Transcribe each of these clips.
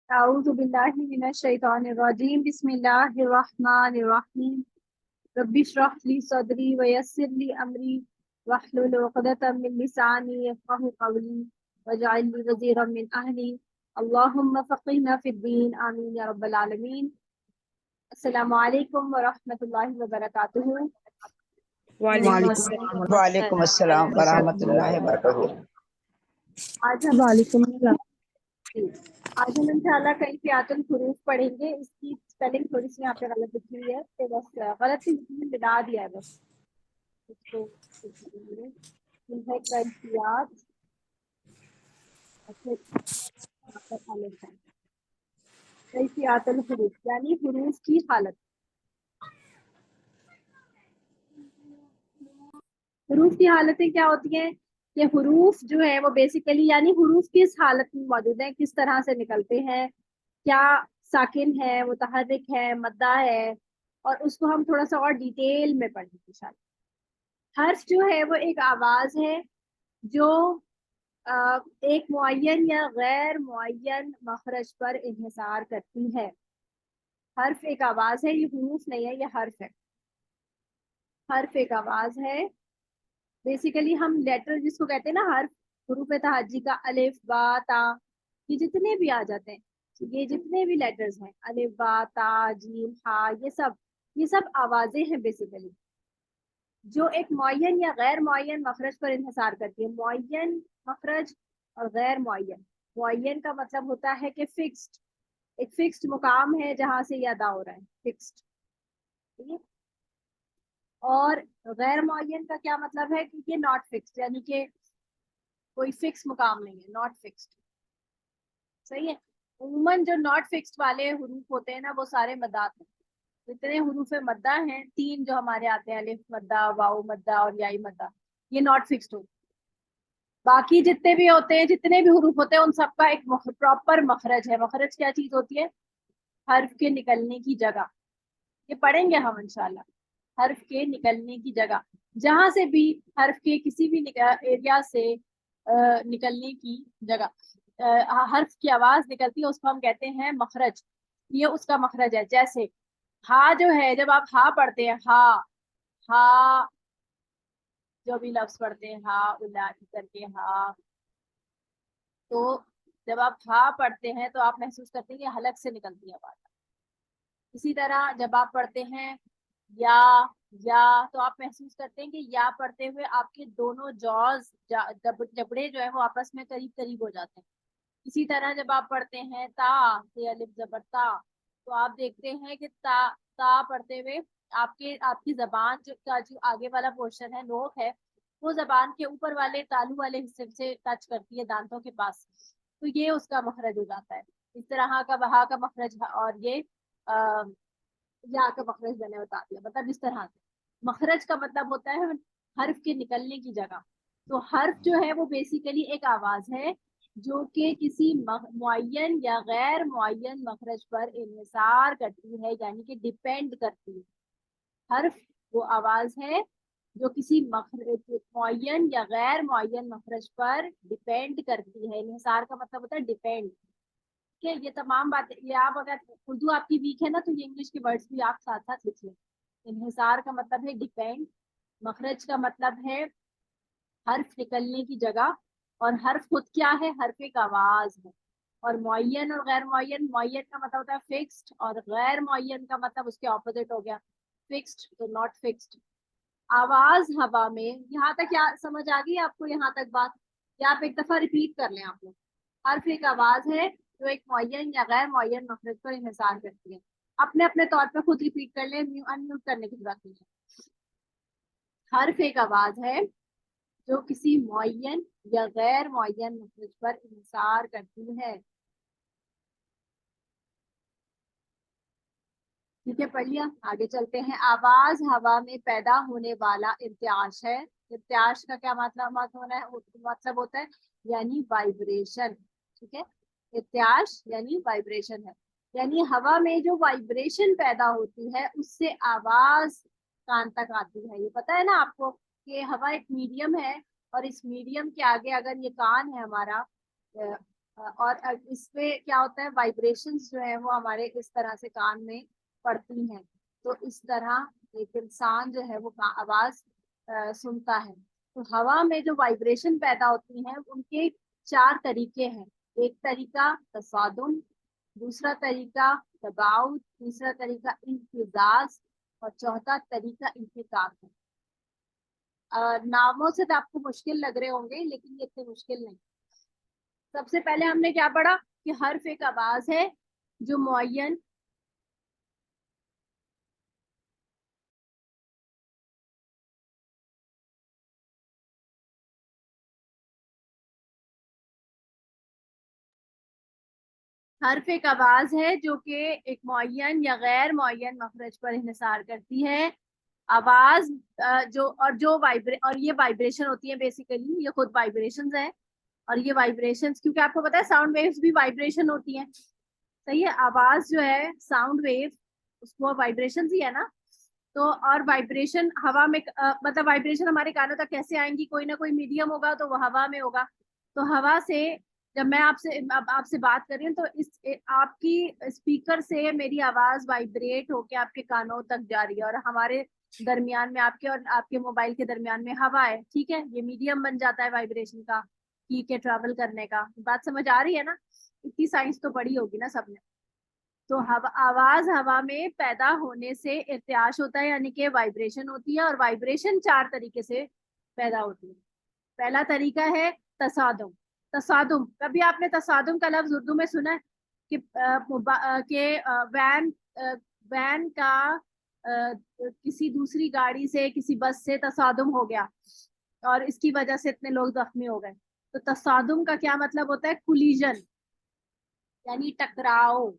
अऊज़ु बिल्लाहि मिनश शैतानिर रजीम बिस्मिल्लाहिर रहमानिर रहीम रब्बि इश्रह ली सदरी व यस्सिर ली अमरी वहलुल उक़दतम मिन लिसानी यफ़क़हू क़ौली वजअल ली वज़ीरम मिन अहली अल्लाहुम्मा फ़क़िहना फ़िद्दीन आमीन या रब्बल आलमीन। अस्सलामु अलैकुम व रहमतुल्लाहि व बरकातुहू। वालेकुम वालेकुम अस्सलाम वरहमतुल्लाहि वबरकातुहू। आज हम वालेकुम सलाम। आज हम इंशाल्लाह कैफियतुल हुरूफ पढ़ेंगे। इसकी स्पेलिंग थोड़ी सी यहाँ पे गलत लिखी हुई है, तो बस गलत ही मिला दिया है बस इसको। ये है कैफियत, अच्छा यहाँ पर हालत है कैफियतुल हुरूफ यानी हुरूफ की हालत। हुरूफ की हालतें क्या होती हैं? ये हुरूफ जो है वो बेसिकली यानी हुरूफ किस हालत में मौजूद है, किस तरह से निकलते हैं, क्या साकिन है, मुतहर्रिक है, मद्दा है, और उसको हम थोड़ा सा और डिटेल में पढ़ेंगे इंशाल्लाह। हर्फ जो है वो एक आवाज है जो एक मुअय्यन या गैर मुअय्यन मखरज पर इन्हिसार करती है। हर्फ एक आवाज है, ये हुरूफ नहीं है, ये हर्फ है। हर्फ एक आवाज है। बेसिकली हम लेटर जिसको कहते हैं ना हर्फ, हुरूफ तहज्जी का अलिफ बा ता, ये जितने भी आ जाते हैं, ये जितने भी लेटर्स हैं अलिफ बा ता जीम हा, ये सब आवाजें हैं बेसिकली, जो एक मुअय्यन या गैर मुअय्यन मखरज पर इन्हिसार करती है। मुअय्यन मखरज और गैर मुअय्यन। मुअय्यन का मतलब होता है कि फिक्स्ड, एक फिक्स्ड मुकाम है जहां से ये अदा हो रहा है, फिक्स्ड। ठीक है। और गैर मुअय्यन का क्या मतलब है कि ये नॉट फिक्स्ड, यानी कि कोई फिक्स मुकाम नहीं है, नॉट फिक्स्ड। सही है। उम्मन जो नॉट फिक्स्ड वाले हुरूफ होते हैं ना, वो सारे मद्दात हैं। जितने हुरूफ मद्दा हैं, तीन जो हमारे आते हैं, अलिफ मद्दा, वाऊ मद्दा और याई मद्दा, ये नॉट फिक्स्ड होते हैं। बाकी जितने भी होते हैं, जितने भी हुरूफ होते हैं, उन सबका एक प्रॉपर मखरज है। मखरज क्या चीज होती है? हर्फ के निकलने की जगह। ये पढ़ेंगे हम इंशाल्लाह। हर्फ के निकलने की जगह, जहां से भी हर्फ के किसी भी एरिया से निकलने की जगह हर्फ की आवाज निकलती है, उसको हम कहते हैं मखरज। ये उसका मखरज है। जैसे हा जो है, जब आप हा पढ़ते हैं, हा हा, जो भी लफ्ज पढ़ते हैं हा उला करके हा, तो जब आप हा पढ़ते हैं तो आप महसूस करते हैं कि हलक से निकलती है आवाज। इसी तरह जब आप पढ़ते हैं या या, तो आप महसूस करते हैं कि या पढ़ते हुए आपके दोनों जॉज जबड़े जो है वो आपस में करीब करीब हो जाते हैं। इसी तरह जब आप पढ़ते हैं ता से अलिफ जबर ता, तो आप देखते हैं कि ता पढ़ते हुए आपकी जबान जो आगे वाला पोर्शन है, नोक है, वो जबान के ऊपर वाले तालू वाले हिस्से से टच करती है दांतों के पास, तो ये उसका मखरज हो जाता है। इस तरह का बहा का मखरज, और ये आ, या का मखरज मैंने बता दिया। मतलब इस तरह से मखरज का मतलब होता है हर्फ के निकलने की जगह। तो हर्फ जो है वो बेसिकली एक आवाज है जो कि किसी मुअय्यन या गैर मुअय्यन मखरज पर इन्हिसार करती है, यानी कि डिपेंड करती है। हर्फ वो आवाज है जो किसी मुअय्यन या गैर मुअय्यन मखरज पर डिपेंड करती है। इन्हिसार का मतलब होता है डिपेंड। ठीक है। ये तमाम बातें, ये आप अगर उर्दू आपकी वीक है ना, तो ये इंग्लिश के वर्ड्स भी आप साथ साथ लिख लें। इन्हिसार का मतलब है डिपेंड, मखरज का मतलब है हर्फ निकलने की जगह, और हर्फ खुद क्या है? हर्फ एक आवाज है। और मुअय्यन और गैर मुअय्यन, मुअय्यन का मतलब होता है फिक्स्ड, और गैर मुअय्यन का मतलब उसके ऑपोजिट हो गया, फिक्स्ड तो नॉट फिक्स्ड। आवाज हवा में, यहाँ तक क्या समझ आ गई आपको? यहाँ तक बात, या आप एक दफा रिपीट कर लें आप लोग। हर्फ एक आवाज है जो एक मुअय्यन या गैर मुअय्यन मखरज पर इन्हिसार करती है। अपने अपने तौर पर खुद रिपीट कर लें, अनम्यूट करने की जरूरत नहीं है। हर्फ एक आवाज है जो किसी मुअय्यन या गैर मुअय्यन मखरज पर इन्हिसार करती है। ठीक है, पढ़ लिया। आगे चलते हैं। आवाज हवा में पैदा होने वाला इर्त्याश है। इर्त्याश का क्या मतलब होता है? यानी वाइब्रेशन। ठीक है। इर्त्याश यानी वाइब्रेशन है, यानी हवा में जो वाइब्रेशन पैदा होती है उससे आवाज कान तक आती है। ये पता है ना आपको कि हवा एक मीडियम है, और इस मीडियम के आगे अगर ये कान है हमारा, और इसमें क्या होता है, वाइब्रेशंस जो है वो हमारे इस तरह से कान में पड़ती हैं। तो इस तरह एक इंसान जो है वो आवाज सुनता है। तो हवा में जो वाइब्रेशन पैदा होती हैं उनके 4 तरीके हैं। एक तरीका तसादुम, दूसरा तरीका दबाव, तीसरा तरीका इंफिजाज, और चौथा तरीका इंफिताक है। नामों से तो आपको मुश्किल लग रहे होंगे, लेकिन ये इतने मुश्किल नहीं। सबसे पहले हमने क्या पढ़ा कि हर्फ एक आवाज है जो मुअय्यन हर्फ एक आवाज है जो कि एक मुअय्यन या गैर मुअय्यन मखरज पर इन्हिसार करती है। आवाज और ये वाइब्रेशन होती है, बेसिकली ये खुद वाइब्रेशंस है। और ये वाइब्रेशंस, क्योंकि आपको पता है साउंड वेव्स भी वाइब्रेशन होती हैं। सही है, आवाज जो है साउंड वेव, उसको वाइब्रेशन ही है ना। तो और वाइब्रेशन हवा में मतलब वाइब्रेशन हमारे कानों तक कैसे आएंगी, कोई ना कोई मीडियम होगा, तो वो हवा में होगा। तो हवा से जब मैं आपसे बात कर रही हूँ, तो आपकी स्पीकर से मेरी आवाज वाइब्रेट होके आपके कानों तक जा रही है, और हमारे दरमियान में, आपके और आपके मोबाइल के दरमियान में हवा है। ठीक है, ये मीडियम बन जाता है वाइब्रेशन का, ठीक है, ट्रैवल करने का। बात समझ आ रही है ना? इतनी साइंस तो पढ़ी होगी ना सबने। तो आवाज हवा में पैदा होने से इर्तियाश होता है, यानी कि वाइब्रेशन होती है। और वाइब्रेशन 4 तरीके से पैदा होती है। पहला तरीका है तसादुम। तसादुम, कभी आपने तसादुम का लफ्ज उर्दू में सुना है कि वैन वैन का किसी दूसरी गाड़ी से, किसी बस से तसादुम हो गया और इसकी वजह से इतने लोग जख्मी हो गए। तो तसादुम का क्या मतलब होता है? कुलिजन, यानी टकराव।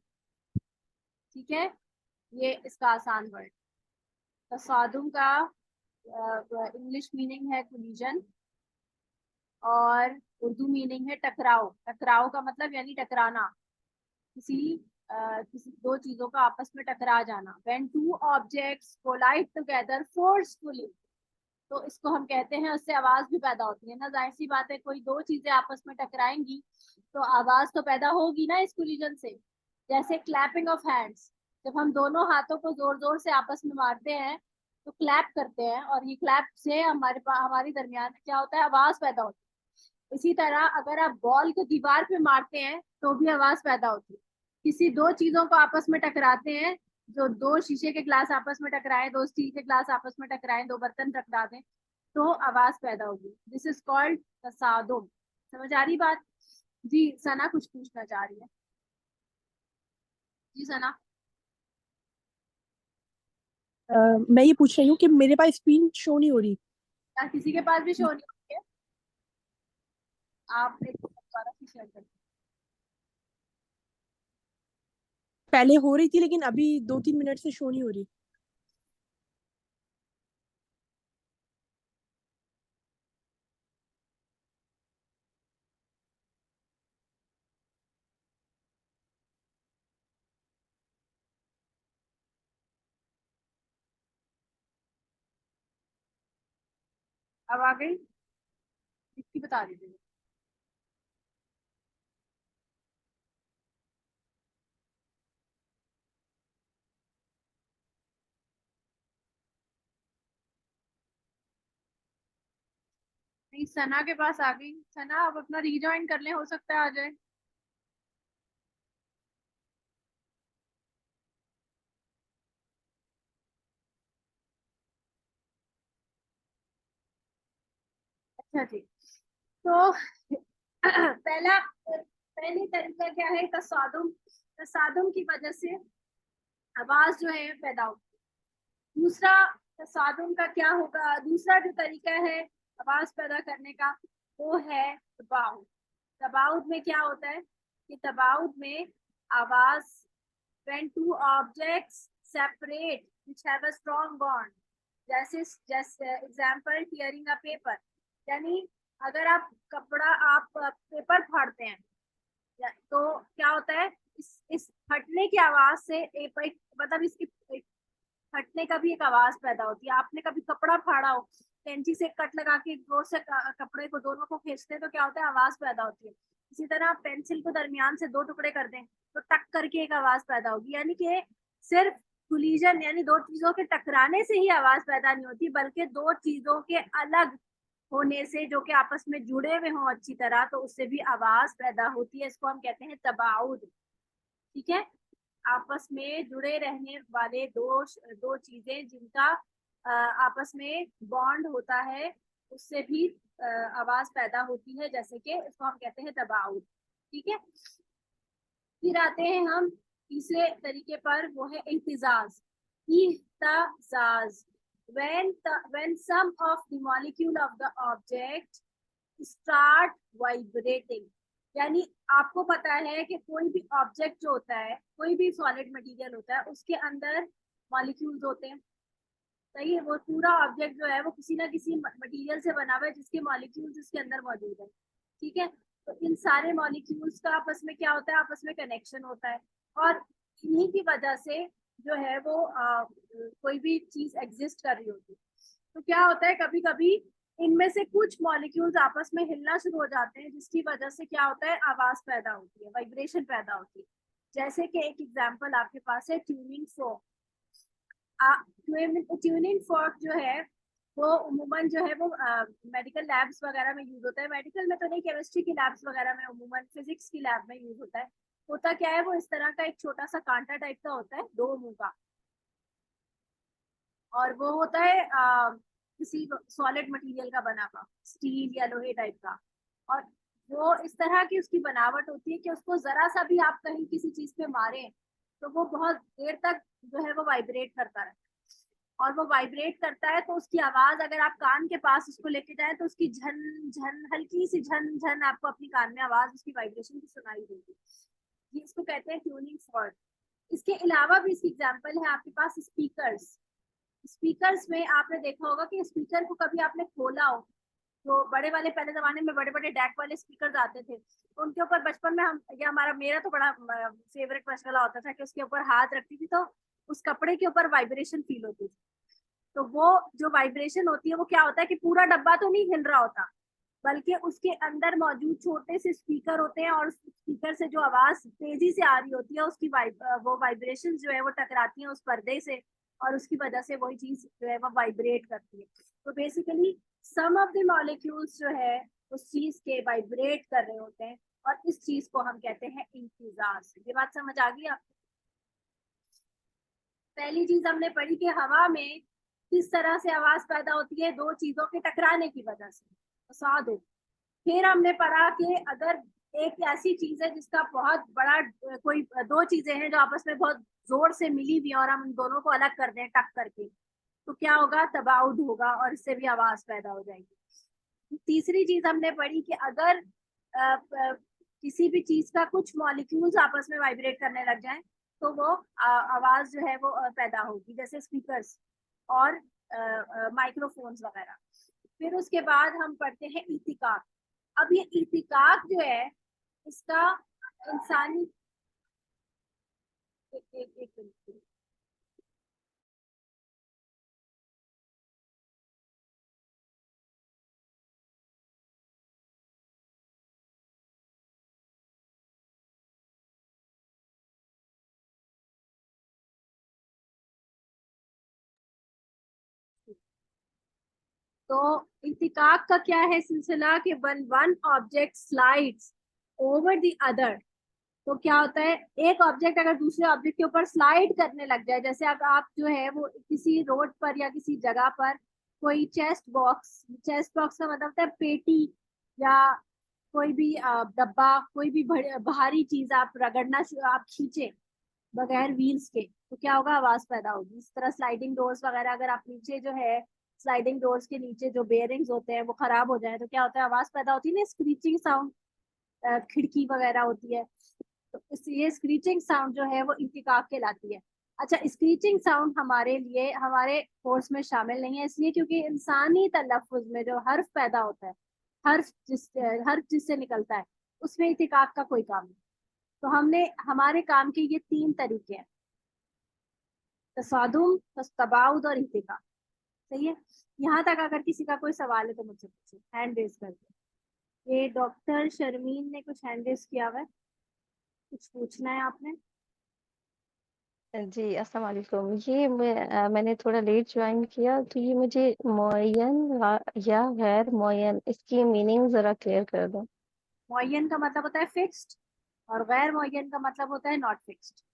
ठीक है, ये इसका आसान वर्ड। तसादुम का इंग्लिश मीनिंग है कोलिजन, और उर्दू मीनिंग है टकराव। टकराव का मतलब यानी टकराना, किसी किसी दो चीजों का आपस में टकरा जाना। When two objects collide together forcefully, तो इसको हम कहते हैं, उससे आवाज भी पैदा होती है ना। जाहिर सी बात है, कोई दो चीजें आपस में टकराएंगी तो आवाज तो पैदा होगी ना इस कोलिजन से। जैसे क्लैपिंग ऑफ हैंड्स, जब हम दोनों हाथों को जोर जोर से आपस में मारते हैं तो क्लैप करते हैं, और ये क्लैप से हमारी दरमियान में क्या होता है? आवाज पैदा होती है। इसी तरह अगर आप बॉल को दीवार पे मारते हैं तो भी आवाज पैदा होती है। किसी दो चीजों को आपस में टकराते हैं, जो दो शीशे के ग्लास आपस में टकराए, दो स्टील के ग्लास आपस में टकराए, दो बर्तन टकरा दें, तो आवाज पैदा होगी। दिस इज कॉल्ड तसादुम। समझ आ रही बात? जी सना कुछ पूछना चाह रही है। जी सना। मैं ये पूछ रही हूँ कि मेरे पास स्क्रीन शो नहीं हो रही। क्या किसी के पास भी शो नहीं होती है? आप एक दोबारा से शेयर कर। पहले हो रही थी लेकिन अभी 2-3 मिनट से शो नहीं हो रही। अब आ गई? इसकी बता दीजिए। नहीं, सना के पास आ गई। सना आप अपना रीजॉइन कर ले, हो सकता है आ जाए। अच्छा जी। तो पहली तरीका क्या है? तसादुम। तसादुम की वजह से आवाज जो है पैदा होती है। दूसरा तसादुम का क्या होगा? दूसरा जो तरीका है आवाज पैदा करने का, वो है तबाउद। तबाउद में क्या होता है कि तबाउद में आवाज, when two objects separate which have a strong bond, जैसे जैसे एग्जाम्पल टीयरिंग अ पेपर, यानी अगर आप पेपर फाड़ते हैं, तो क्या होता है? इस फटने की आवाज से मतलब इसकी फटने का भी एक आवाज पैदा होती है। आपने कभी कपड़ा फाड़ा हो, कैंची से कट लगा के जोर से कपड़े को दोनों को खींचते हैं, तो क्या होता है? आवाज पैदा होती है। इसी तरह पेंसिल को दरमियान से दो टुकड़े कर दें तो टक करके एक आवाज पैदा होगी, यानी कि सिर्फ कोलिजन यानी दो चीजों के टकराने से ही आवाज पैदा नहीं होती, बल्कि दो चीजों के अलग होने से, जो कि आपस में जुड़े हुए हों अच्छी तरह, तो उससे भी आवाज पैदा होती है। इसको हम कहते हैं तबाउद। ठीक है, आपस में जुड़े रहने वाले दो दो चीजें जिनका आपस में बॉन्ड होता है, उससे भी आवाज पैदा होती है, जैसे कि इसको हम कहते हैं तबाउद। ठीक है, फिर आते हैं हम तीसरे तरीके पर, वो है इह्तिजाज। इह्तिजाज, when some of the molecule of the object start vibrating, यानी आपको पता है कि कोई भी ऑब्जेक्ट जो होता है, कोई भी सॉलिड मटेरियल होता है, उसके अंदर मॉलिक्यूल्स होते हैं। सही है, वो पूरा ऑब्जेक्ट जो है वो किसी ना किसी मटेरियल से बना हुआ है जिसके मॉलिक्यूल्स इसके अंदर मौजूद है। ठीक है, तो इन सारे मॉलिक्यूल्स का आपस में क्या होता है, आपस में कनेक्शन होता है, और इन्हीं की वजह से जो है वो कोई भी चीज एग्जिस्ट कर रही होती है। तो क्या होता है, कभी कभी इनमें से कुछ मॉलिक्यूल्स आपस में हिलना शुरू हो जाते हैं, जिसकी वजह से क्या होता है, आवाज पैदा होती है, वाइब्रेशन पैदा होती है। जैसे कि एक एग्जांपल आपके पास है ट्यूनिंग फोर्क। ट्यूनिंग फोर्क जो है वो उमूमन जो है वो मेडिकल लैब्स वगैरह में यूज होता है। मेडिकल में तो नहीं, केमिस्ट्री की लैब्स वगैरह में, उमूमन फिजिक्स की लैब में यूज होता है। होता क्या है, वो इस तरह का एक छोटा सा कांटा टाइप का होता है, दो मुंह का, और वो होता है किसी सॉलिड मटेरियल का बना हुआ, स्टील या लोहे टाइप का। और वो इस तरह की उसकी बनावट होती है कि उसको जरा सा भी आप कहीं किसी चीज पे मारें तो वो बहुत देर तक जो है वो वाइब्रेट करता रहता है। और वो वाइब्रेट करता है तो उसकी आवाज अगर आप कान के पास उसको लेके जाए तो उसकी झन झन, हल्की सी झन झन आपको अपनी कान में आवाज उसकी वाइब्रेशन की सुनाई देगी। ये इसको कहते हैं ट्यूनिंग फॉर्क। इसके अलावा भी इसकी एग्जांपल है आपके पास स्पीकर्स। स्पीकर्स में आपने देखा होगा कि स्पीकर को कभी आपने खोला हो, तो बड़े वाले पहले जमाने में बड़े बड़े डैक वाले स्पीकर आते थे, तो उनके ऊपर बचपन में हम, या हमारा, मेरा तो बड़ा फेवरेट मशगला होता था कि उसके ऊपर हाथ रखती थी तो उस कपड़े के ऊपर वाइब्रेशन फील होती थी। तो वो जो वाइब्रेशन होती है वो क्या होता है कि पूरा डब्बा तो नहीं हिल रहा होता, बल्कि उसके अंदर मौजूद छोटे से स्पीकर होते हैं, और स्पीकर से जो आवाज तेजी से आ रही होती है उसकी वो वाइब्रेशन जो है वो टकराती है उस पर्दे से, और उसकी वजह से वही चीज जो है वो वाइब्रेट करती है। तो basically some of the molecules जो है उस चीज के वाइब्रेट कर रहे होते हैं, और इस चीज को हम कहते हैं इंफिजाज। ये बात समझ आ गई आपको? पहली चीज हमने पढ़ी कि हवा में किस तरह से आवाज पैदा होती है, दो चीजों के टकराने की वजह से, साधु। फिर हमने पढ़ा कि अगर एक ऐसी चीज है जिसका बहुत बड़ा कोई दो चीजें हैं जो आपस में बहुत जोर से मिली हुई हैं और हम उन दोनों को अलग कर दें टक करके, तो क्या होगा, तबाउद होगा, और इससे भी आवाज पैदा हो जाएगी। तीसरी चीज हमने पढ़ी कि अगर किसी भी चीज का कुछ मॉलिक्यूल्स आपस में वाइब्रेट करने लग जाएं तो वो आवाज जो है वो पैदा होगी, जैसे स्पीकर्स और माइक्रोफोन्स वगैरह। फिर उसके बाद हम पढ़ते हैं इतिकाक। अब ये इतिकाक जो है इसका इंसानी, एक मिनट, तो इतिकाक का क्या है सिलसिला कि one one object slides over the other, तो क्या होता है, एक ऑब्जेक्ट अगर दूसरे ऑब्जेक्ट के ऊपर स्लाइड करने लग जाए, जैसे अब आप जो है वो किसी रोड पर या किसी जगह पर कोई चेस्ट बॉक्स का मतलब होता है पेटी, या कोई भी डब्बा, कोई भी भारी चीज आप रगड़ना आप खींचे बगैर व्हील्स के, तो क्या होगा, आवाज पैदा होगी। इस तरह स्लाइडिंग डोर्स वगैरह, अगर आप नीचे जो है स्लाइडिंग डोर्स के नीचे जो बेयरिंग्स होते हैं वो खराब हो जाए तो क्या होता है, आवाज पैदा होती है ना, स्क्रीचिंग साउंड, खिड़की वगैरह होती है, तो ये स्क्रीचिंग साउंड जो है वो इंतिकाक कहलाती है। अच्छा, स्क्रीचिंग साउंड हमारे लिए हमारे कोर्स में शामिल नहीं है, इसलिए क्योंकि इंसानी तलफ्फुज में जो हर्फ पैदा होता है, हर्फ जिससे निकलता है, उसमें इंतिकाक का कोई काम नहीं। तो हमने हमारे काम के ये तीन तरीके हैं, तसादुम, तबाउद और इंतिकाक। सही है, यहाँ तक अगर किसी का कोई सवाल है तो मुझसे पूछिए, हैंड रेज करके। ये डॉक्टर शर्मीन ने कुछ हैंड रेज किया हुआ है, कुछ पूछना है आपने? जी अस्सलाम वालेकुम। मैंने थोड़ा लेट ज्वाइन किया, तो ये मुझे मुअय्यन या गैर मुअय्यन, इसकी मीनिंग जरा क्लियर कर दो। मुअय्यन का मतलब होता है फिक्स्ड, और गैर मुअय्यन का मतलब होता है नॉट फिक्स्ड।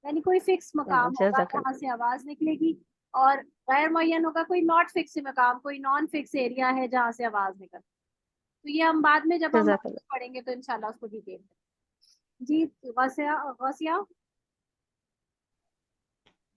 यानी कोई फिक्स मकाम होगा जहाँ जज़ाकल्लाह। से आवाज निकलेगी, और गैर मुअय्यन होगा कोई नॉट फिक्स मकाम, कोई नॉन फिक्स एरिया है जहाँ से आवाज निकल। तो ये हम बाद में जब हम जज़ाकल्लाह। पढ़ेंगे तो इंशाल्लाह उसको डिटेल में। जी गौसिया, गौसिया।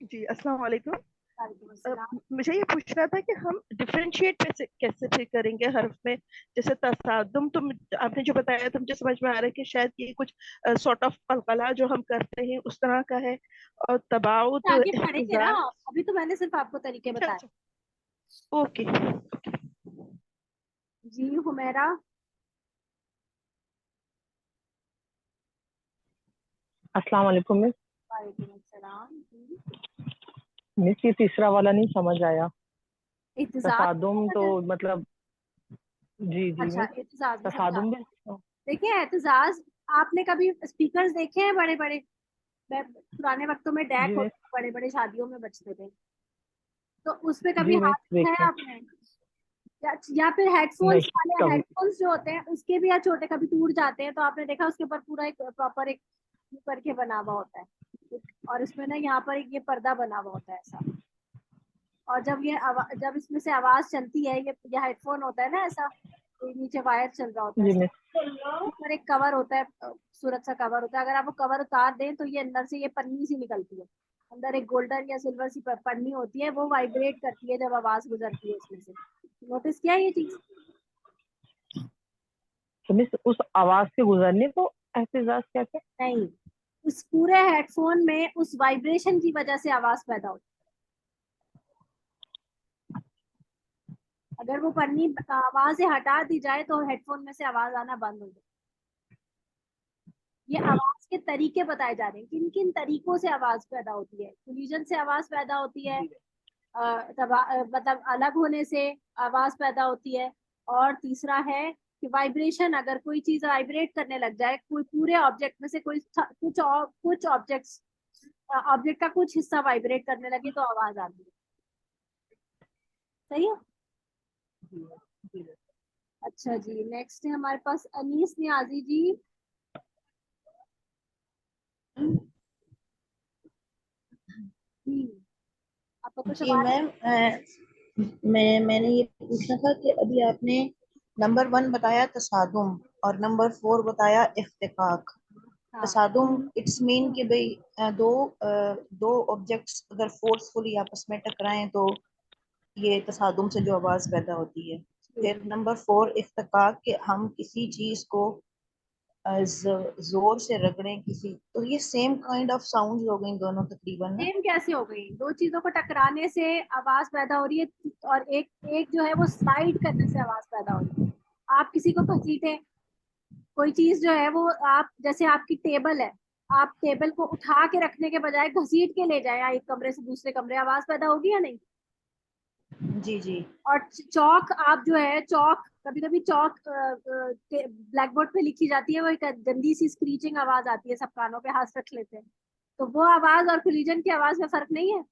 जी अस्सलाम वालेकुम। वालेकुम अस्सलाम। मुझे ये पूछना था कि हम डिफरेंशिएट कैसे फिर करेंगे हर्फ में। जैसे तसादुम, तुम आपने जो बताया तो मुझे समझ में आ रहा है कि शायद ये कुछ सॉर्ट ऑफ कलकला जो हम करते हैं उस तरह का है। और तबाउत, आगे पढ़ेंगे ना, इख्तिजाज। अभी तो मैंने सिर्फ आपको तरीके अच्छा बताए। अच्छा, ओके। जी हुमेरा। अस्सलाम वालेकुम मिस। वालेकुम अस्सलाम जी। मिस ये तीसरा वाला नहीं समझ आया। इत्तेजाज तसादुम तो मतलब जी जी अच्छा, मिस। एहतजाज में समझा। तसादुम भी देखिए एहतजाज, आपने कभी स्पीकर्स देखे हैं बड़े बड़े? पुराने वक्तों में जी डेक मिस। होते बड़े बड़े शादियों में बजते थे, तो उस पे कभी जी मिस हाथ देखिए। उठाया आपने? या फिर हेडफोन्स नहीं वाले कभी। हेडफोन्स जो होते हैं उसके भी या छोटे कभी टूट जाते हैं, तो आपने देखा उसके ऊपर पूरा एक प्रॉपर एक करके बना हुआ होता है, और इसमें ना यहाँ पर एक ये पर्दा बना हुआ होता है ऐसा। और जब इसमें से आवाज चलती है, ये हेडफोन होता है ना ऐसा, तो नीचे वायर चल रहा होता है, जी मिस। ऊपर एक कवर होता है, खूबसूरत सा कवर होता है। अगर आप वो कवर उतार दें तो ये अंदर से ये पन्नी सी निकलती है, अंदर एक गोल्डन या सिल्वर सी पन्नी होती है, वो वाइब्रेट करती है जब आवाज गुजरती है इसमें से। नोटिस किया ये चीज? तो मिस उस आवाज के गुजरने को एहतजाज कहते हैं। नहीं, उस पूरे हेडफोन में उस वाइब्रेशन की वजह से आवाज पैदा होती है। अगर वो पन्नी आवाज से हटा दी जाए तो हेडफोन में से आवाज आना बंद हो जाए। ये आवाज के तरीके बताए जा रहे हैं, किन किन तरीकों से आवाज पैदा होती है। कोलिजन से आवाज पैदा होती है, मतलब अलग होने से आवाज पैदा होती है, और तीसरा है कि वाइब्रेशन, अगर कोई चीज वाइब्रेट करने लग जाए, कोई पूरे ऑब्जेक्ट में से कुछ ऑब्जेक्ट का कुछ हिस्सा वाइब्रेट करने लगे तो आवाज आती है। सही है। अच्छा जी, नेक्स्ट है हमारे पास अनीस नियाजी जी। जी आपका कुछ जी सवाल है? मैम, मैंने ये पूछना था कि अभी आपने नंबर 1 बताया तसादुम और नंबर 4 बताया इफ्तिकाक। हाँ तसादुम इट्स मीन कि भाई दो ऑब्जेक्ट्स अगर फोर्सफुली आपस में टकराएं तो ये तसादुम से जो आवाज पैदा होती है। फिर जी, नंबर 4 इफ्तिकाक कि हम किसी चीज को जोर से रगड़ें किसी, तो ये सेम काइंड ऑफ साउंड हो गई दोनों तकरीबन ना। सेम कैसे हो गई? दो चीजों को टकराने से आवाज पैदा हो रही है, और एक एक जो है वो स्लाइड करने से आवाज पैदा हो रही है। आप किसी को घसीटे, कोई चीज जो है वो, आप जैसे आपकी टेबल है, आप टेबल को उठा के रखने के बजाय घसीट के ले जाए एक कमरे से दूसरे कमरे, आवाज पैदा होगी या नहीं? जी जी। और चौक, आप जो है चौक, कभी कभी चौक ब्लैक बोर्ड पे लिखी जाती है, वो एक गंदी सी स्क्रीचिंग आवाज आती है, सब कानों पे हाथ रख लेते हैं, तो वो आवाज और कोलिजन की आवाज में फर्क नहीं है?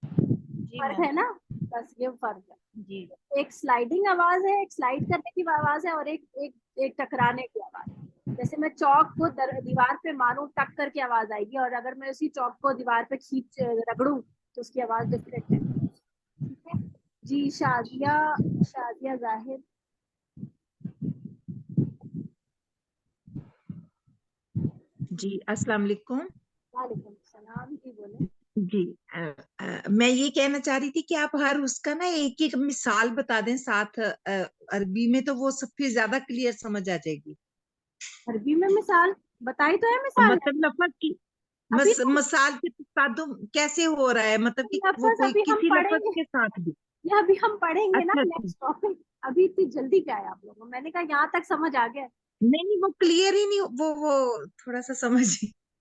जी फर्क मैम। है ना, बस ये फर्क है। जी एक स्लाइडिंग आवाज है, एक स्लाइड करने की आवाज है, और एक एक एक टकराने की आवाज। जैसे मैं चौक को दीवार पे मारूं, टक करके आवाज आएगी, और अगर मैं उसी चौक को दीवार पे खींच रगड़ूं तो उसकी आवाज डिफरेंट है। ठीक है जी। शादिया, शादिया जाहिर। जी अस्सलाम वालेकुम। वालेकुम सलाम जी, बोले। जी मैं ये कहना चाह रही थी कि आप हर उसका ना एक एक मिसाल बता दें साथ अरबी में, तो वो सब फिर ज्यादा क्लियर समझ आ जाएगी। अरबी में मिसाल बताई तो है, मिसाल है मतलब लफज की अभी तो। मसाल के तादुम कैसे हो रहा है, मतलब कि वो लफ्ज कोई अभी हम किसी लफज पढ़ेंगे, के साथ भी। ये अभी हम पढ़ेंगे ना अच्छा अच्छा। Next topic. अभी इतनी जल्दी क्या है आप लोगों को? मैंने कहा यहाँ तक समझ आ गया। नहीं नहीं वो क्लियर ही नहीं, वो थोड़ा सा समझ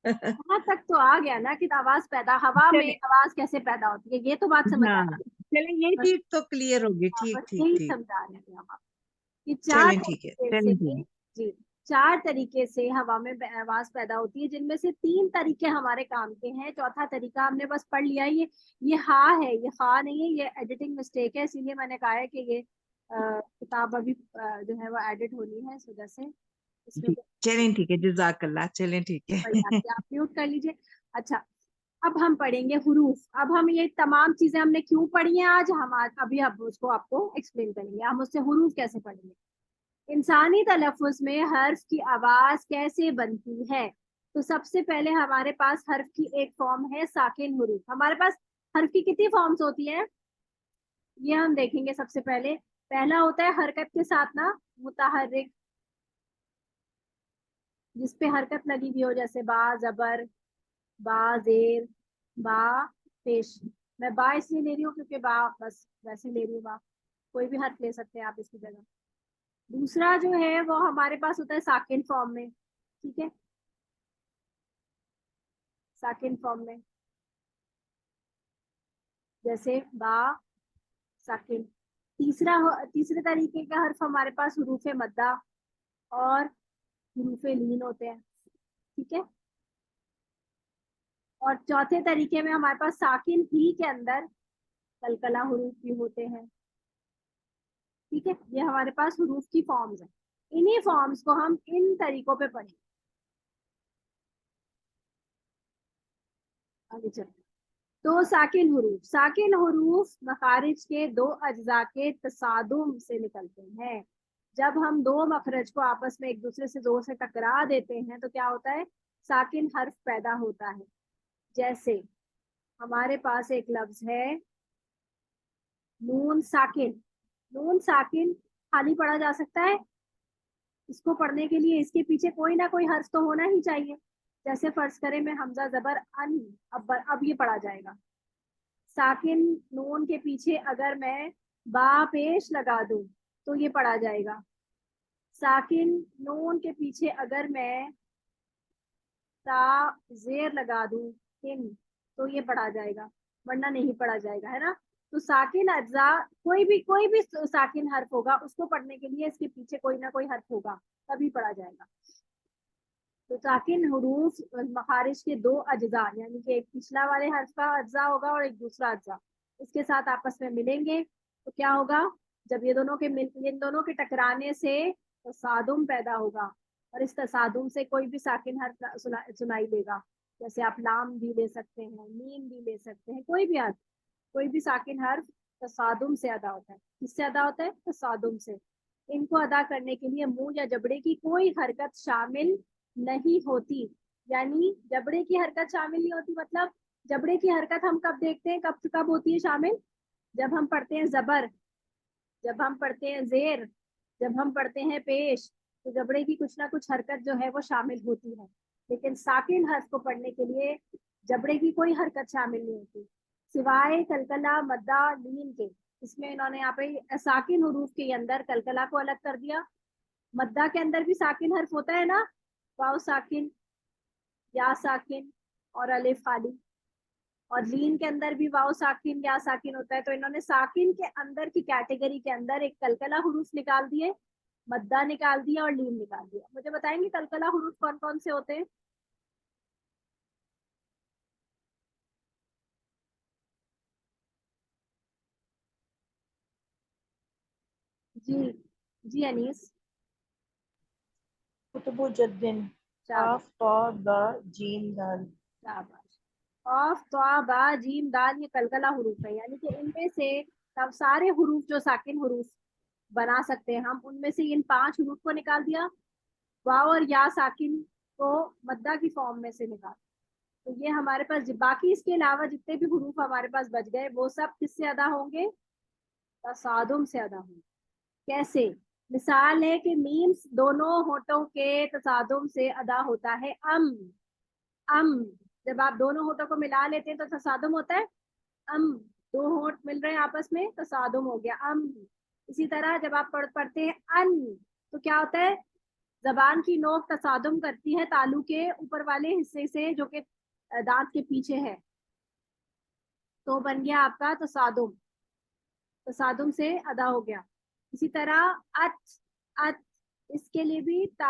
वहां तक तो आ गया ना कि आवाज पैदा, हवा में चले। आवाज कैसे पैदा होती है, ये तो बात समझ आ हाँ गई। चले, ये बस, चीज तो क्लियर होगी। हाँ, ठीक बस ठीक यही ठीक। समझा रहे थे हम आपको। ये चार चलें ठीक है, तरीके चलें से, ठीक है। जी, 4 तरीके से हवा में आवाज पैदा होती है, जिनमें से 3 तरीके हमारे काम के हैं। चौथा तरीका हमने बस पढ़ लिया है। ये हा है, ये हा नहीं है, ये एडिटिंग मिस्टेक है, इसीलिए मैंने कहा है कि ये किताब अभी जो है वो एडिट होनी है, इस वजह से इसमें जी, चलें ठीक है, जज़ाकल्लाह, चलें ठीक कोई बात है। नहीं, आप म्यूट कर लीजिए। अच्छा, अब हम पढ़ेंगे हुरूफ। अब हम ये तमाम चीजें हमने क्यों पढ़ी हैं आज, हम आज अभी हम उसको आपको एक्सप्लेन करेंगे, हम उससे हुरूफ कैसे पढ़ेंगे। इंसानी तलफ़ुज़ में हर्फ की आवाज कैसे बनती है। तो सबसे पहले हमारे पास हर्फ की एक फॉर्म है साकिन हुरूफ। हमारे पास हर्फ की कितनी फॉर्म्स होती हैं, ये हम देखेंगे। सबसे पहले पहला होता है हरकत के साथ ना मुतहर्रिक, जिसपे हरकत लगी हुई हो, जैसे बा जबर, बा जेर, बा पेश। मैं बा इसलिए ले रही हूँ क्योंकि बा बस वैसे ले रही हूँ, बा कोई भी हर्फ ले सकते हैं आप इसकी जगह। दूसरा जो है वो हमारे पास होता है साकिन फॉर्म में, ठीक है, साकिन फॉर्म में, जैसे बा साकिन। तीसरे तरीके का हर्फ हमारे पास हुरूफ मद्दा और हुरूफ लीन होते हैं, ठीक है। और चौथे तरीके में हमारे पास साकिन ही के अंदर कलकला हुरूफ भी होते हैं, ठीक है। ये हमारे पास हुरूफ की फॉर्म्स हैं। इन्हीं फॉर्म्स को हम इन तरीकों पे पढ़ेंगे। आगे चलते, तो साकिन हुरूफ मखारिज के 2 अज्जा के तसादुम से निकलते हैं। जब हम 2 मखरज को आपस में एक दूसरे से जोर से टकरा देते हैं तो क्या होता है, साकिन हर्फ पैदा होता है। जैसे हमारे पास एक लफ्ज है नून साकिन। नून साकिन खाली पढ़ा जा सकता है, इसको पढ़ने के लिए इसके पीछे कोई ना कोई हर्फ तो होना ही चाहिए। जैसे फर्ज करें मैं हमजा जबर अन, अब ये पढ़ा जाएगा। साकिन नून के पीछे अगर मैं बा पेश लगा दूं तो ये पढ़ा जाएगा। साकिन नून के पीछे अगर मैं ता जेर लगा दूं इन, तो ये पढ़ा जाएगा, वरना नहीं पढ़ा जाएगा, है ना। तो साकिन अज्जा, कोई भी साकिन हर्फ होगा उसको पढ़ने के लिए इसके पीछे कोई ना कोई हर्फ होगा, तभी पढ़ा जाएगा। तो साकिन हुरूफ मखारिज के 2 अज्जा, यानी कि एक पिछला वाले हर्फ का अज्जा होगा और एक दूसरा अज्जा, इसके साथ आपस में मिलेंगे तो क्या होगा, जब ये दोनों के इन दोनों के टकराने से तसादुम पैदा होगा, और इस तसादुम से कोई भी साकिन हर्फ सुनाई देगा। जैसे आप लाम भी ले सकते हैं, मीम भी ले सकते हैं, कोई भी हर्फ, कोई भी साकिन हर्फ तसादुम से अदा होता है। किससे अदा होता है, तसादुम से। इनको अदा करने के लिए मुंह या जबड़े की कोई हरकत शामिल नहीं होती, यानी जबड़े की हरकत शामिल नहीं होती। मतलब जबड़े की हरकत हम कब देखते हैं, कब कब होती है शामिल, जब हम पढ़ते हैं जबर, जब हम पढ़ते हैं जेर, जब हम पढ़ते हैं पेश, तो जबड़े की कुछ ना कुछ हरकत जो है वो शामिल होती है। लेकिन साकिन हर्फ को पढ़ने के लिए जबड़े की कोई हरकत शामिल नहीं होती, सिवाय कलकला मद्दा लीन के। इसमें इन्होंने यहाँ पे साकिन हुरूफ के अंदर कलकला को अलग कर दिया। मद्दा के अंदर भी साकिन हर्फ होता है ना, वाव साकिन, या साकिन और अलिफ खाली। और लीन के अंदर भी वाव साकिन या साकिन होता है। तो इन्होंने साकिन के अंदर की कैटेगरी के अंदर एक कलकला हुरूफ निकाल दिए, मद्दा निकाल दिया और लीन निकाल दिया। मुझे बताएंगे कलकला हुरूफ कौन कौन से होते हैं। जी जी अनीस, कुतुबु जद्दिन, शाबाश काफ ता बा जीम दाल। शाबाश। ऑफ तो बा जीम दाल, ये कलकला हुरूफ है, यानी कि इनमें से तब सारे हुरूफ जो साकिन हुरूफ बना सकते हैं हम, उनमें से इन 5 हुरूफ को निकाल दिया, वाव और या साकिन को मद्दा की फॉर्म में से निकाल। तो ये हमारे पास बाकी इसके अलावा जितने भी हुरूफ हमारे पास बच गए वो सब किससे अदा होंगे, तसादुम से अदा होंगे। कैसे, मिसाल है कि मीम दोनों होठों के तसादुम से अदा होता है अम। जब आप दोनों होठों को मिला लेते हैं तो तसादुम होता है अम, 2 होठ मिल रहे हैं आपस में, तसादुम हो गया अम। इसी तरह जब आप पढ़ते हैं अन, तो क्या होता है, जबान की नोक तसादुम करती है तालू के ऊपर वाले हिस्से से जो कि दांत के पीछे है, तो बन गया आपका तसादुम, तसादुम से अदा हो गया। इसी तरह अच, अत, इसके लिए भी ता,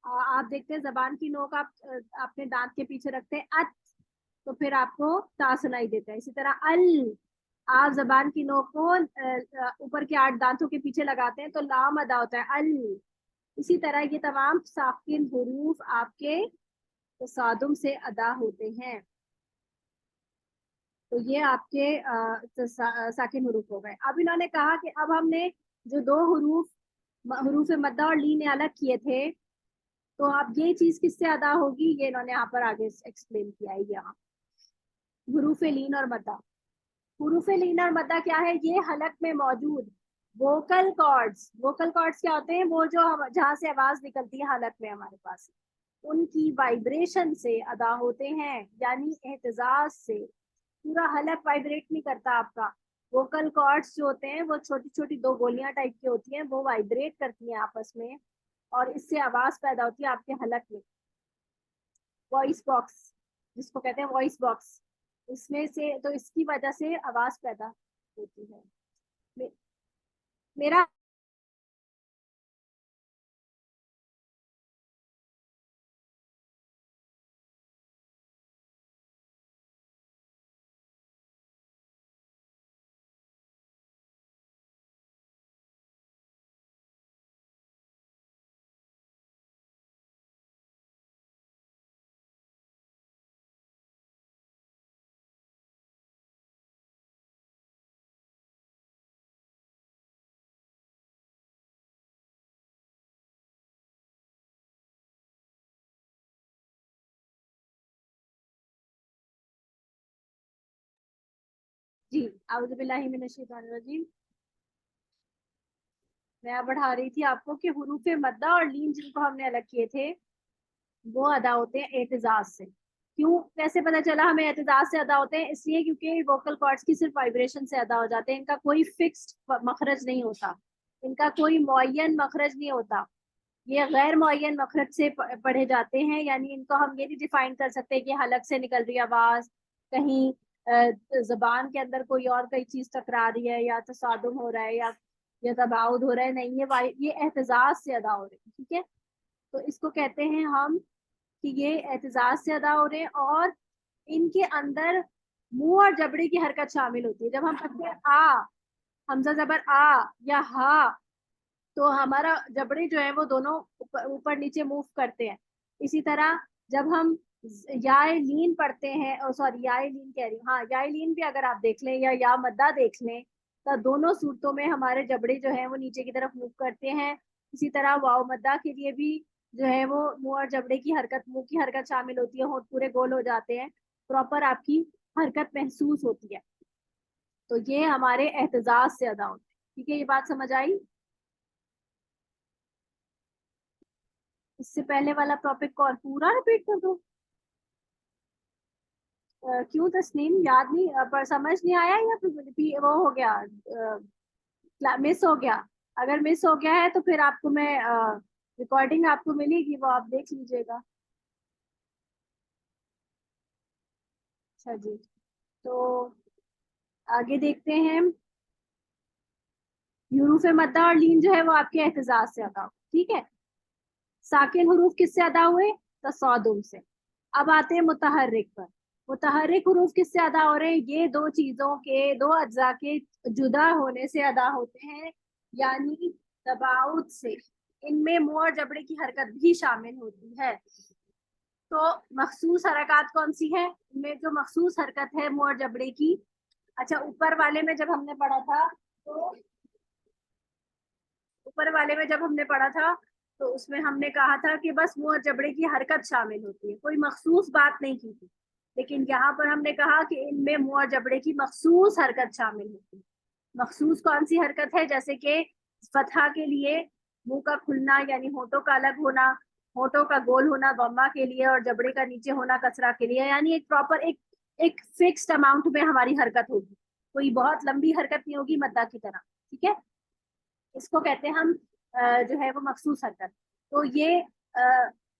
आप देखते हैं जबान की नोक आप अपने दांत के पीछे रखते हैं अत, तो फिर आपको ता सुनाई देता है। इसी तरह अल, आप जबान की नोक को ऊपर के 8 दांतों के पीछे लगाते हैं तो लाम अदा होता है अल। इसी तरह ये तमाम साकिन हुरूफ आपके तसादुम से अदा होते हैं। तो ये आपके साकिन हुरूफ हो गए। अब इन्होंने कहा कि अब हमने जो दो हुरूफ मद्दा और लीन अलग किए थे, तो अब ये चीज किससे अदा होगी, ये इन्होंने यहाँ पर आगे एक्सप्लेन किया है। यहाँ हुरूफ लीन और मद्दा, हुरूफ लीन और मद्दा क्या है, ये हलक में मौजूद वोकल कॉर्ड्स। वोकल कॉर्ड्स क्या होते हैं, वो जो जहाँ से आवाज निकलती है हलक में हमारे पास, उनकी वाइब्रेशन से अदा होते हैं, यानी एहतजाज से। पूरा हलक वाइब्रेट नहीं करता आपका। वोकल कॉर्ड्स जो होते हैं वो छोटी छोटी 2 गोलियां टाइप की होती हैं, वो वाइब्रेट करती हैं आपस में और इससे आवाज पैदा होती है आपके हलक में। वॉइस बॉक्स जिसको कहते हैं वॉइस बॉक्स, इसमें से तो इसकी वजह से आवाज पैदा होती है। मेरा जी आऊज़ु बिल्लाहि मिनश शैतानिर रजीम। मैं बढ़ा रही थी आपको कि हुरूफे मद्दा और लीन जिनको हमने अलग किए थे वो अदा होते हैं एहतजाज से। क्यों, कैसे पता चला हमें एहतजाज से अदा होते हैं, इसलिए क्योंकि वोकल कॉर्ड्स की सिर्फ वाइब्रेशन से अदा हो जाते हैं, इनका कोई फिक्स्ड मखरज नहीं होता, इनका कोई मुअय्यन मखरज नहीं होता, ये गैर मुअय्यन मखरज से पढ़े जाते हैं। यानी इनको हम ये नहीं डिफाइन कर सकते कि हलक से निकल रही आवाज, कहीं जबान के अंदर कोई और कई चीज टकरा रही है, या तसादुम हो रहा है, या तबाउद हो रहा है, नहीं, ये एहतजाज से अदा हो रहे हैं। ठीक है, तो इसको कहते हैं हम कि ये एहतजाज से अदा हो रहे हैं, और इनके अंदर मुंह और जबड़े की हरकत शामिल होती है। जब हम पढ़ते हैं आ, हमजा जबर आ या हा, तो हमारा जबड़े जो है वो दोनों ऊपर नीचे मूव करते हैं। इसी तरह जब हम याए लीन पढ़ते हैं, सॉरी याए लीन कह रही हूँ, हाँ याए लीन भी अगर आप देख लें या मद्दा देख लें, तो दोनों सूरतों में हमारे जबड़े जो है वो नीचे की तरफ मूव करते हैं। इसी तरह वाव मद्दा के लिए भी जो है वो मुंह और जबड़े की हरकत, मुंह की हरकत शामिल होती है, होंठ पूरे गोल हो जाते हैं, प्रॉपर आपकी हरकत महसूस होती है। तो ये हमारे एहतजाज से अदा होते हैं। ठीक है, ये बात समझ आई। इससे पहले वाला टॉपिक को और पूरा रिपीट कर दो। क्यों तस्नीम, याद नहीं, पर समझ नहीं आया, या फिर वो हो गया, मिस हो गया? अगर मिस हो गया है तो फिर आपको मैं रिकॉर्डिंग आपको मिलेगी, वो आप देख लीजिएगा। अच्छा जी, तो आगे देखते हैं। यूरूफ मद्दा और लीन जो है वो आपके एहतजाज से अदा हो। ठीक है, साकिन हुरूफ किससे अदा हुए, तसादुम से। अब आते हैं मुतहर्रिक पर। मुतहर्रिक हुरूफ किससे अदा हो रहे हैं, ये दो चीजों के, दो अज्जा के जुदा होने से अदा होते हैं, यानी तबाउद से। इनमें मुंह और जबड़े की हरकत भी शामिल होती है। तो मखसूस हरकत कौन सी है, इनमें जो मखसूस हरकत है मुंह और जबड़े की, अच्छा ऊपर वाले में जब हमने पढ़ा था, तो ऊपर वाले में जब हमने पढ़ा था तो उसमें हमने कहा था कि बस मुंह और जबड़े की हरकत शामिल होती है, कोई मखसूस बात नहीं की थी। लेकिन यहाँ पर हमने कहा कि इनमें मुंह और जबड़े की मखसूस हरकत शामिल होती है। मखसूस कौन सी हरकत है, जैसे कि फतहा के लिए मुंह का खुलना, यानी होठों का अलग होना, होठों का गोल होना दम्मा के लिए, और जबड़े का नीचे होना कसरा के लिए। यानी एक प्रॉपर एक फिक्स्ड अमाउंट में हमारी हरकत होगी, कोई बहुत लंबी हरकत नहीं होगी मद्दा की तरह। ठीक है, इसको कहते हैं हम जो है वो मखसूस हरकत। तो ये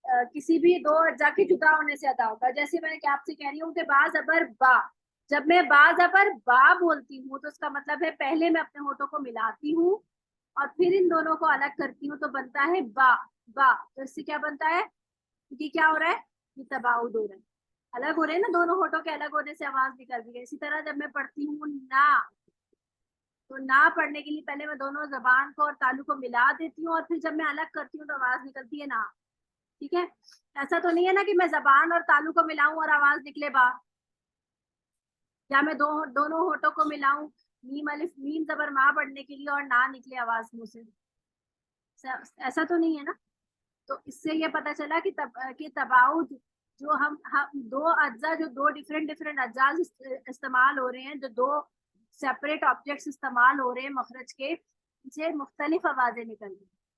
किसी भी दो अज्जा के जुदा होने से अदा होगा। जैसे मैं क्या आपसे कह रही हूँ कि बा जबर बा, जब मैं बा जबर बा बोलती हूँ तो उसका मतलब है पहले मैं अपने होठों को मिलाती हूँ, और फिर इन दोनों को अलग करती हूँ तो बनता है बा। बा तो इससे क्या बनता है, क्योंकि क्या हो रहा है, ये तबाउद हो रहा है, अलग हो रहे हैं ना, दोनों होठों के अलग होने से आवाज निकल रही है। इसी तरह जब मैं पढ़ती हूँ ना, तो ना पढ़ने के लिए पहले मैं दोनों जबान को और तालु को मिला देती हूँ और फिर जब मैं अलग करती हूँ तो आवाज निकलती है ना। ठीक है, ऐसा तो नहीं है ना कि मैं जबान और तालु को मिलाऊं और आवाज निकले बा, या मैं दोनों होठों को मिलाऊं मीम अलिफ मीम जबर मा पढ़ने के लिए और ना निकले आवाज मुंह से, ऐसा तो नहीं है ना। तो इससे ये पता चला कि तबाउद जो हम दो अज्जा, जो दो डिफरेंट डिफरेंट अज्जा इस्तेमाल हो रहे हैं, जो दो सेपरेट ऑब्जेक्ट्स इस्तेमाल हो रहे हैं मखरज के, से मुख्तलिफ आवाजें निकल रही हैं।